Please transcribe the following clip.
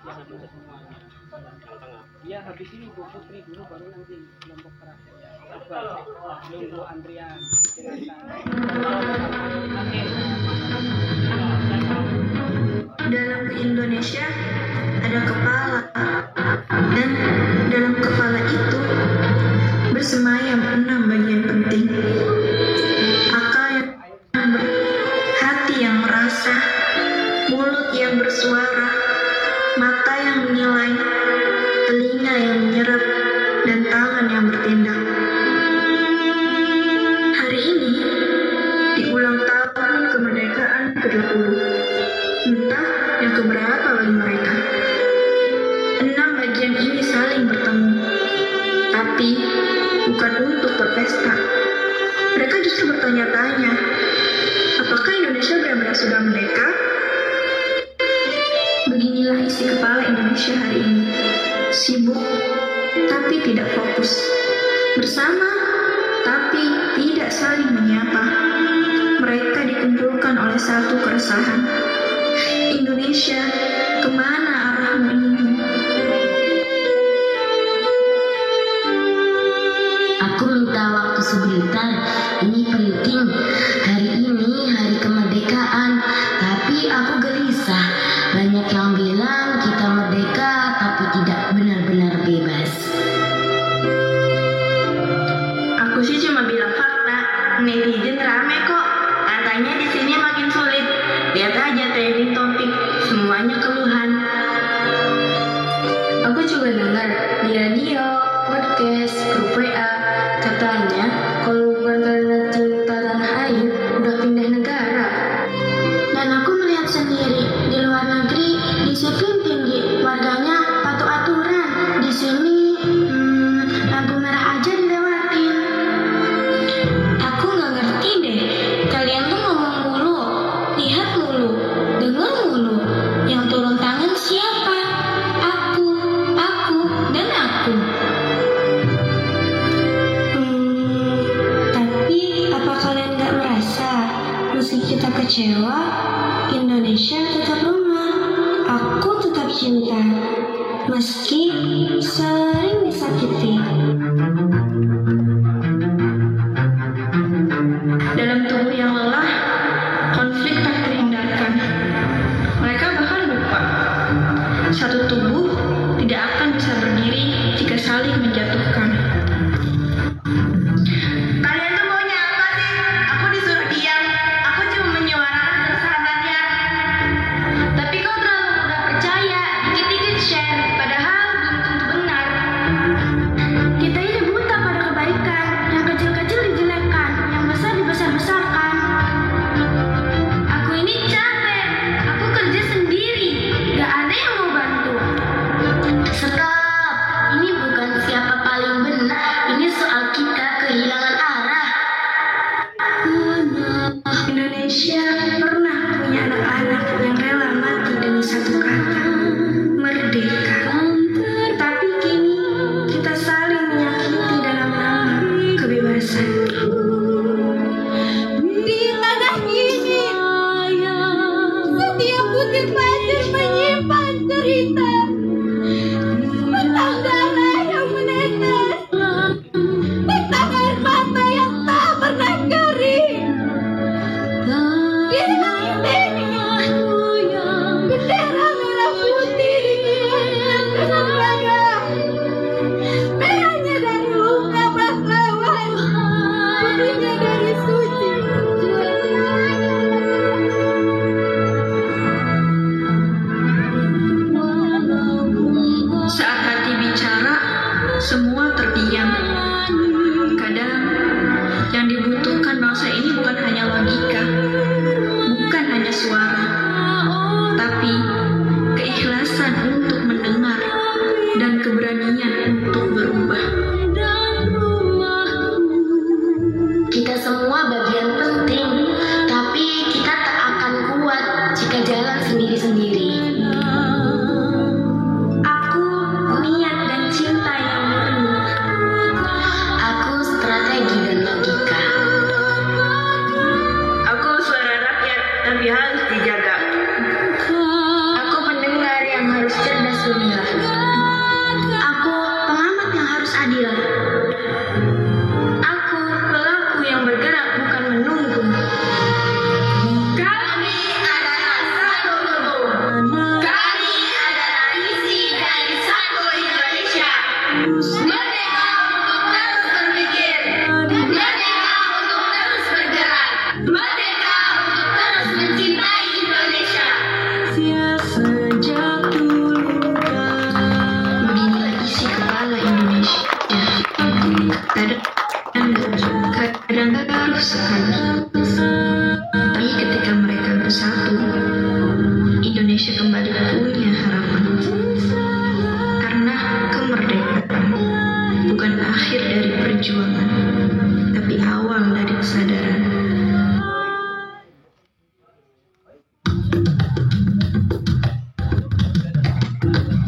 yang ada semuanya. Yang tengah. Iya, habis ini Bu Putri dulu baru nanti kelompok terakhir. Sabar, nunggu antrian. Dalam Indonesia ada kepala, dan dalam kepala itu bersemayam 6 bagian penting. Akal yang hati yang merasa, mulut yang bersuara, mata yang menilai, telinga yang menyerap, dan tangan yang bertindak. Hari ini di ulang tahun kemerdekaan ke-20, entah yang keberapa bagi mereka. 6 bagian ini saling bertemu, tapi bukan untuk berpesta. Mereka justru bertanya-tanya, apakah Indonesia benar-benar sudah merdeka? Beginilah isi kepala Indonesia hari ini. Sibuk, tapi tidak fokus. Bersama, tapi tidak saling menyapa. Mereka dikumpulkan oleh satu keresahan. Indonesia, kemana arahmu ini? Aku minta waktu sebentar, ini penting. Hari ini hari kemerdekaan, tapi aku gelisah. Banyak yang bilang kita merdeka, tapi tidak benar-benar bebas. Aku sih cuma bilang fakta. Netizen rame kok. Katanya di sini makin sulit. Lihat aja trending topik, semuanya keluhan. Aku juga dengar di radio, podcast, grup WA, katanya kalau bukan karena cinta tanah air, udah pindah negara. Dan aku melihat sendiri di luar negeri disiplin tinggi, warganya patuh aturan. Di sini lampu merah aja dilewatin. Aku nggak ngerti deh, kalian tuh ngomong mulu, lihat mulu, dengar mulu. Yang turun tangan siapa? Aku, dan aku. Tapi apa kalian nggak merasa meski kita kecewa, Indonesia tetap rumah. Aku tetap cinta, meski sering disakiti. Dalam tubuh yang lelah, konflik tak terhindarkan. Mereka bahkan lupa, satu tubuh tidak akan bisa berdiri jika saling menjatuhkan. Kalian tuh maunya apa sih? Aku disuruh diam. Aku cuma menyuarakan keresahannya. Tapi kau terlalu mudah percaya, dikit-dikit share, padahal belum tentu benar. Kita ini buta pada kebaikan, yang kecil-kecil dijelekkan, yang besar dibesar-besarkan. Aku ini capek, aku kerja sendiri, gak ada yang mau bantu. Thank you.